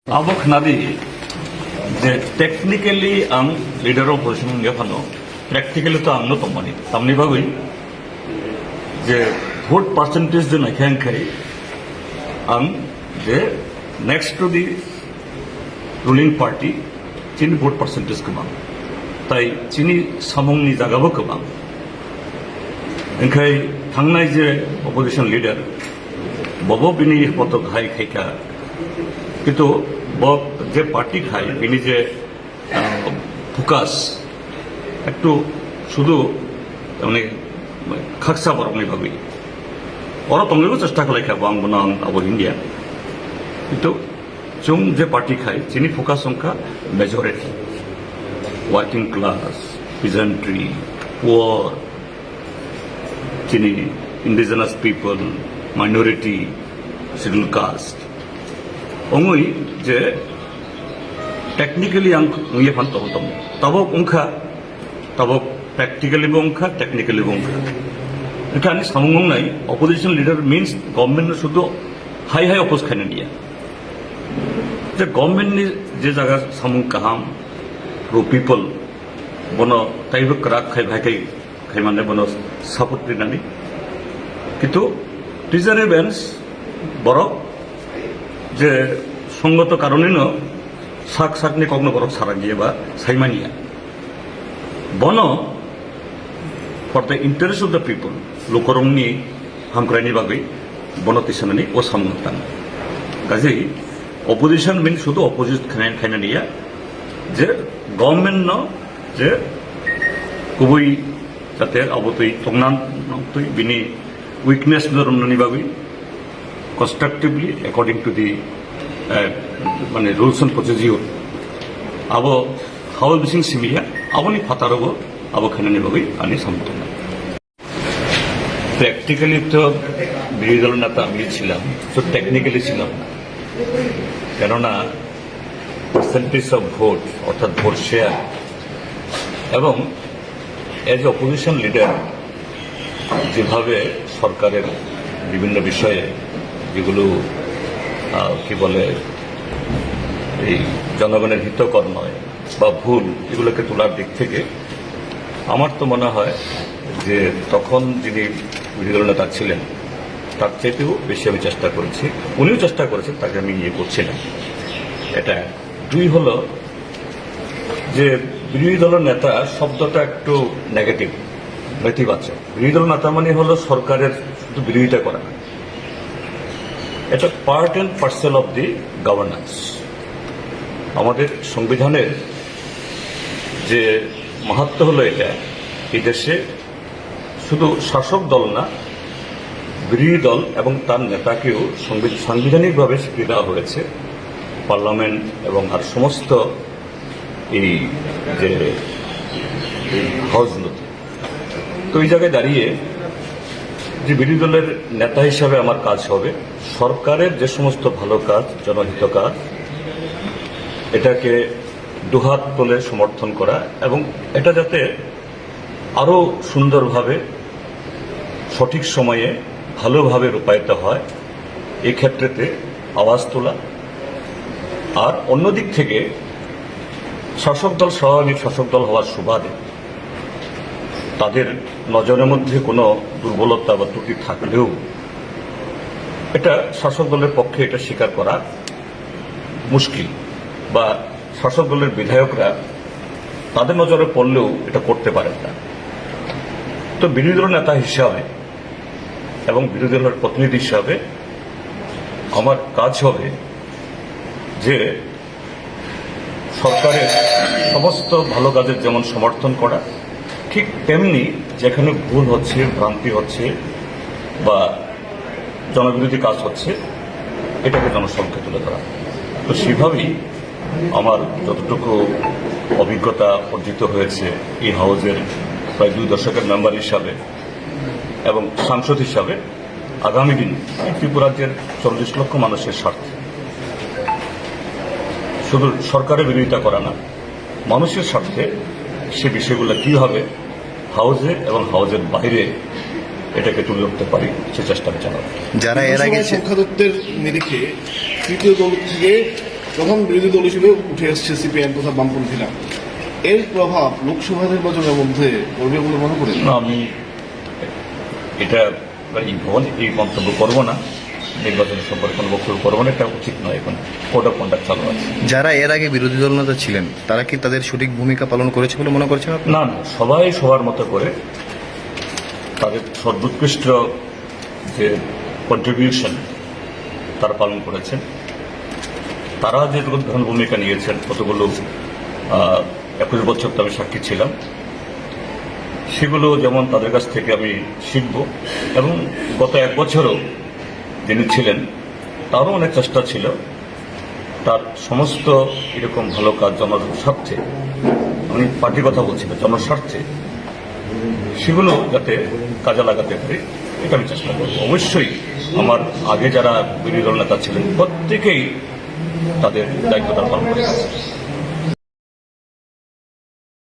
Abok nadi, the technically leader of opposition Gafano, practically to no company. Tamni Babi, the vote percentage the Nakankai, the next to the ruling party, Chini vote percentage come. Tai Chini Samong is Agabo come. And Kai Tangna is the opposition leader, Bobo Bini Potok Hai Kaika. কিন্তু যে party খায় তিনি যে focus একটু শুধু মানে খাকসা বরং ভাবি ওরা তংলেও চেষ্টা করে খাবো আঙ্গনাং আবো ইন্ডিয়া কিন্তু जों যে পার্টি খায় তিনি ফোকাস সংখ্যা majority working class peasantry poor তিনি indigenous people minority schedule caste Ongui je technically ang ngiye fan tom tabok ongkha tabok practically bongkha technically bongkha ekhane samung nai opposition leader means government shudu high oppose khane dia je government ni je jaga samung kaham pro people bono taibo krak khai khai mane bono support dinani kitu reasonable bench boro যে সঙ্গত কারণে ন শাক শাকনি কগ্ন করক সারা গিয়ে বা সাইমানিয়া বন for the interest of the people লোকরংনি হামক্রাইনি বাগৈ বনতিসানানি ও সামনতান কাজেই অপোজিশন মিন শুধু অপোজিট খাইনা নিয়া যে গভর্নমেন্ট ন যে গুবৈ যাতে অবতই তংনান তুই বিনি উইকনেস নরমনি বাগৈ constructively according to the rules and procedure. Abo how bising simia aboni patarobo abo khanani bagai ani samtona. Practically to বিরোধী দল নেতা আমি ছিলাম তো টেকনিক্যালি ছিলাম না কেননা পার্সেন্টেজ অফ ভোট অর্থাৎ ভোট শেয়ার এবং এজ অপোজিশন লিডার যেভাবে সরকারের বিভিন্ন বিষয়ে যেগুলো কি বলে এই জনগণের হিতকর নয় বা ভুল এগুলোকে তোলার দিক থেকে আমার তো মনে হয় যে তখন যিনি বিরোধী দল নেতা ছিলেন তার চাইতেও বেশি আমি চেষ্টা করেছি উনিও চেষ্টা করেছেন তাকে আমি ইয়ে করছিলাম এটা দুই হলো যে বিরোধী দলের নেতা শব্দটা একটু নেগেটিভ নেতিবাচক বিরোধী দল নেতা মানে হলো সরকারের শুধু বিরোধিতা করা না এটা part and parcel of the governance আমাদের সংবিধানের যে মাহাত্ম্য হলো এটা এই দেশে শুধু শাসক দল না বিরোধী দল এবং তার নেতাকেও সাংবিধানিকভাবে স্বীকৃতি দেওয়া হয়েছে পার্লামেন্ট এবং আর সমস্ত এই যে হাউসগুলোতে তো এই জায়গায় দাঁড়িয়ে যে বিরোধী দলের নেতা হিসাবে আমার কাজ হবে সরকারের যে সমস্ত ভালো কাজ জনহিত কাজ এটাকে দুহাত তুলে সমর্থন করা এবং এটা যাতে আরো সুন্দরভাবে সঠিক সময়ে ভালোভাবে রূপায়িত হয় এই ক্ষেত্রেতে আওয়াজ তোলা আর অন্যদিক থেকে শাসক দল স্বাভাবিক শাসক দল হওয়ার সুবাদে তাদের নজরের মধ্যে কোনো দুর্বলতা বা ত্রুটি থাকলেও এটা শাসক দলের পক্ষে এটা স্বীকার করা মুশকিল বা শাসক দলের বিধায়করা তাদের নজরে পড়লেও এটা করতে পারেন না তো বিরোধী দলের নেতা হিসাবে এবং বিরোধী দলের প্রতিনিধি হিসাবে আমার কাজ হবে যে সরকারের সমস্ত ভালো কাজের যেমন সমর্থন করা ঠিক তেমনি যেখানে ভুল হচ্ছে ভ্রান্তি হচ্ছে বা জনবিরোধী কাজ হচ্ছে এটাকে জনসমক্ষে তুলে ধরা তো সেভাবেই আমার যতটুকু অভিজ্ঞতা অর্জিত হয়েছে এই হাউজের প্রায় 2 দশকের মেম্বার হিসাবে এবং সাংসদ হিসাবে আগামী দিন ত্রিপুরা রাজ্যের 40 লক্ষ মানুষের স্বার্থে শুধু সরকারের বিরোধিতা করা না মানুষের স্বার্থে সে বিষয়গুলো কিভাবে হাউজে এবং হাউজের বাইরে এটাকে তুলে ধরতে পারি সে চেষ্টা চালাবো। যারা এর আগে সংখ্যাতত্ত্বের নিরিখে তৃতীয় দল থেকে প্রধান বিরোধী দল হিসেবে উঠে আসছে সিপিআইএম তথা বামপন্থীরা। এর প্রভাব লোকসভা নির্বাচনের মধ্যে পড়বে বলে মনে করেন? না, আমি এটা এই মন্তব্য করবো না, নির্বাচনের সম্পর্কে কোনো বক্তব্য করবো না, এটা উচিত নয়। এখন কোড অফ কন্ডাক্ট চালু আছে। যারা এর আগে বিরোধী দল নেতা ছিলেন তারা কি তাদের সঠিক ভূমিকা পালন করেছে বলে মনে করছেন আপনি? না, সবাই সবার মতো করে তাদের সর্বোৎকৃষ্ট যে কন্ট্রিবিউশন তারা পালন করেছেন। তারা যেটুকু ধরনের ভূমিকা নিয়েছেন, কতগুলো 21 বছর তো আমি সাক্ষী ছিলাম, সেগুলো যেমন তাদের কাছ থেকে আমি শিখব, এবং গত 1 বছরও যিনি ছিলেন তারও অনেক চেষ্টা ছিল তার সমস্ত এরকম ভালো কাজ জনস্বার্থে, আমি পার্টির কথা বলছি না, জনস্বার্থে সেগুলো যাতে কাজে লাগাতে পারি, এটা আমি চেষ্টা করব। অবশ্যই আমার আগে যারা বিরোধী দল নেতা ছিলেন প্রত্যেকেই তাদের দায়িত্বটা পালন করে গেছে।